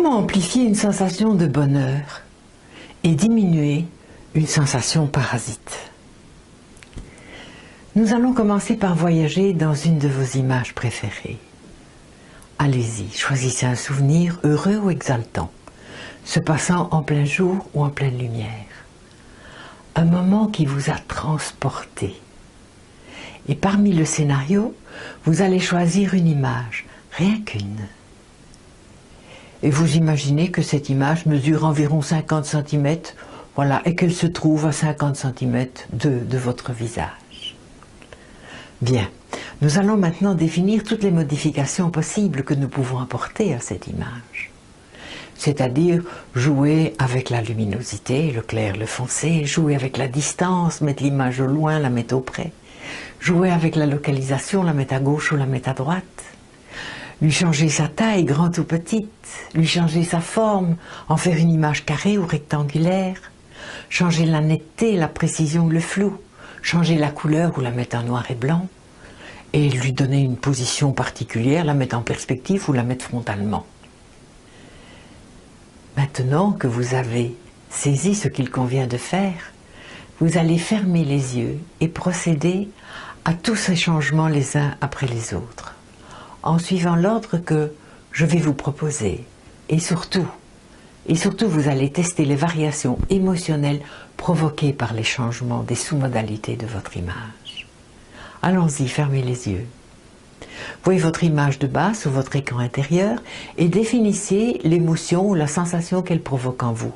Comment amplifier une sensation de bonheur et diminuer une sensation parasite? Nous allons commencer par voyager dans une de vos images préférées. Allez-y, choisissez un souvenir heureux ou exaltant, se passant en plein jour ou en pleine lumière. Un moment qui vous a transporté. Et parmi le scénario, vous allez choisir une image, rien qu'une. Et vous imaginez que cette image mesure environ 50 cm, voilà, et qu'elle se trouve à 50 cm de votre visage. Bien, nous allons maintenant définir toutes les modifications possibles que nous pouvons apporter à cette image. C'est-à-dire jouer avec la luminosité, le clair, le foncé, jouer avec la distance, mettre l'image au loin, la mettre au près, jouer avec la localisation, la mettre à gauche ou la mettre à droite, lui changer sa taille, grande ou petite, lui changer sa forme, en faire une image carrée ou rectangulaire, changer la netteté, la précision ou le flou, changer la couleur ou la mettre en noir et blanc, et lui donner une position particulière, la mettre en perspective ou la mettre frontalement. Maintenant que vous avez saisi ce qu'il convient de faire, vous allez fermer les yeux et procéder à tous ces changements les uns après les autres, en suivant l'ordre que je vais vous proposer. Et surtout, vous allez tester les variations émotionnelles provoquées par les changements des sous-modalités de votre image. Allons-y, fermez les yeux. Voyez votre image de bas sur votre écran intérieur et définissez l'émotion ou la sensation qu'elle provoque en vous.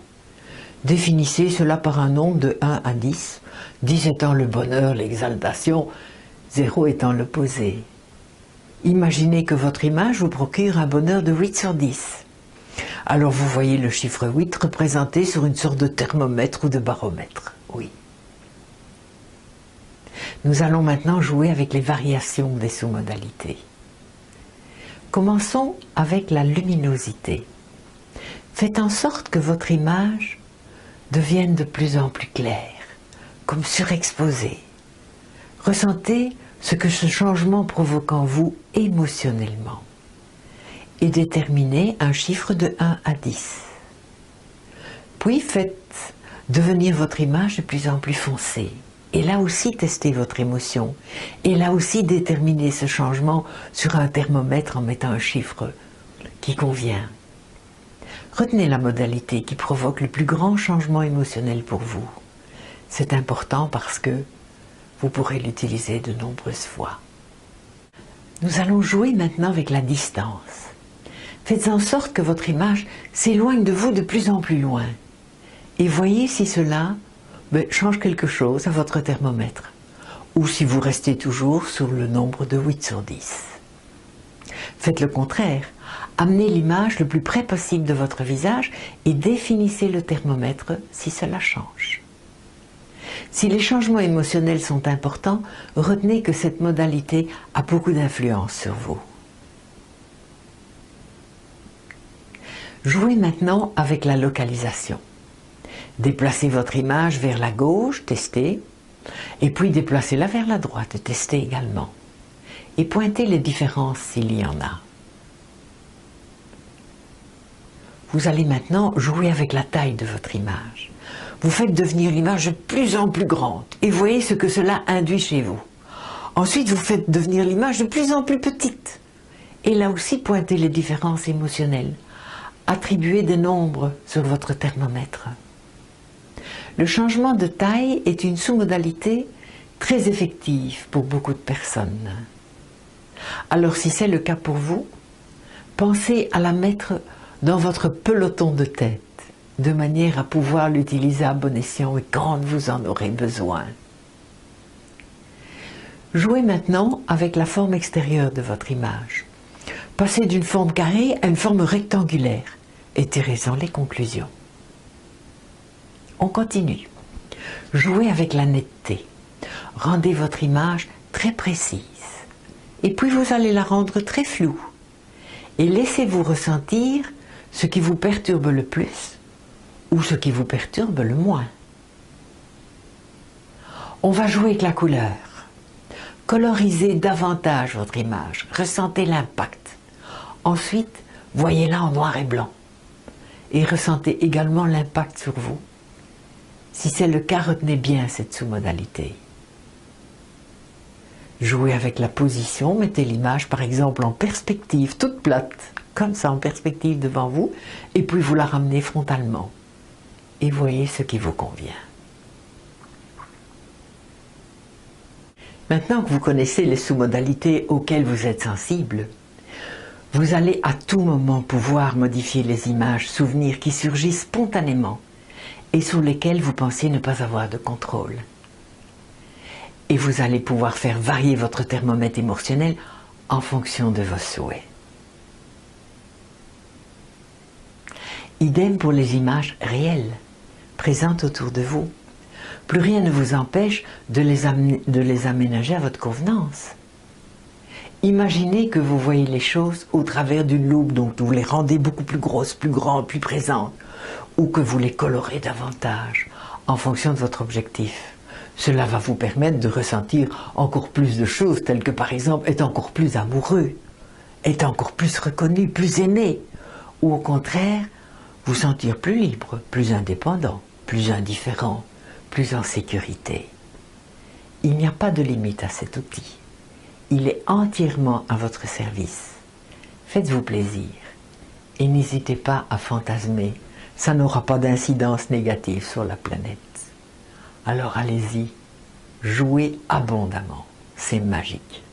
Définissez cela par un nombre de 1 à 10, 10 étant le bonheur, l'exaltation, 0 étant l'opposé. Imaginez que votre image vous procure un bonheur de 8 sur 10. Alors vous voyez le chiffre 8 représenté sur une sorte de thermomètre ou de baromètre. Oui. Nous allons maintenant jouer avec les variations des sous-modalités. Commençons avec la luminosité. Faites en sorte que votre image devienne de plus en plus claire, comme surexposée. Ressentez ce que ce changement provoque en vous émotionnellement et déterminez un chiffre de 1 à 10. Puis faites devenir votre image de plus en plus foncée. Et là aussi, testez votre émotion. Et là aussi, déterminez ce changement sur un thermomètre en mettant un chiffre qui convient. Retenez la modalité qui provoque le plus grand changement émotionnel pour vous. C'est important parce que vous pourrez l'utiliser de nombreuses fois. Nous allons jouer maintenant avec la distance. Faites en sorte que votre image s'éloigne de vous de plus en plus loin. Et voyez si cela change quelque chose à votre thermomètre, ou si vous restez toujours sur le nombre de 8 sur 10. Faites le contraire, amenez l'image le plus près possible de votre visage et définissez le thermomètre si cela change. Si les changements émotionnels sont importants, retenez que cette modalité a beaucoup d'influence sur vous. Jouez maintenant avec la localisation. Déplacez votre image vers la gauche, testez, et puis déplacez-la vers la droite, testez également. Et pointez les différences s'il y en a. Vous allez maintenant jouer avec la taille de votre image. Vous faites devenir l'image de plus en plus grande et voyez ce que cela induit chez vous. Ensuite, vous faites devenir l'image de plus en plus petite. Et là aussi, pointez les différences émotionnelles. Attribuez des nombres sur votre thermomètre. Le changement de taille est une sous-modalité très effective pour beaucoup de personnes. Alors si c'est le cas pour vous, pensez à la mettre dans votre peloton de tête, de manière à pouvoir l'utiliser à bon escient et quand vous en aurez besoin. Jouez maintenant avec la forme extérieure de votre image. Passez d'une forme carrée à une forme rectangulaire et tirez-en les conclusions. On continue. Jouez avec la netteté. Rendez votre image très précise. Et puis vous allez la rendre très floue. Et laissez-vous ressentir ce qui vous perturbe le plus ou ce qui vous perturbe le moins. On va jouer avec la couleur. Colorisez davantage votre image. Ressentez l'impact. Ensuite, voyez-la en noir et blanc. et ressentez également l'impact sur vous. Si c'est le cas, retenez bien cette sous-modalité. Jouez avec la position, mettez l'image par exemple en perspective, toute plate, comme ça en perspective devant vous, et puis vous la ramenez frontalement. Et voyez ce qui vous convient. Maintenant que vous connaissez les sous-modalités auxquelles vous êtes sensible, vous allez à tout moment pouvoir modifier les images, souvenirs qui surgissent spontanément et sur lesquels vous pensez ne pas avoir de contrôle. Et vous allez pouvoir faire varier votre thermomètre émotionnel en fonction de vos souhaits. Idem pour les images réelles, présentes autour de vous. Plus rien ne vous empêche de les aménager à votre convenance. Imaginez que vous voyez les choses au travers d'une loupe, donc vous les rendez beaucoup plus grosses, plus grandes, plus présentes, ou que vous les colorez davantage en fonction de votre objectif. Cela va vous permettre de ressentir encore plus de choses, telles que par exemple être encore plus amoureux, être encore plus reconnu, plus aimé, ou au contraire, vous sentir plus libre, plus indépendant, plus indifférent, plus en sécurité. Il n'y a pas de limite à cet outil. Il est entièrement à votre service. Faites-vous plaisir et n'hésitez pas à fantasmer. Ça n'aura pas d'incidence négative sur la planète. Alors allez-y, jouez abondamment. C'est magique.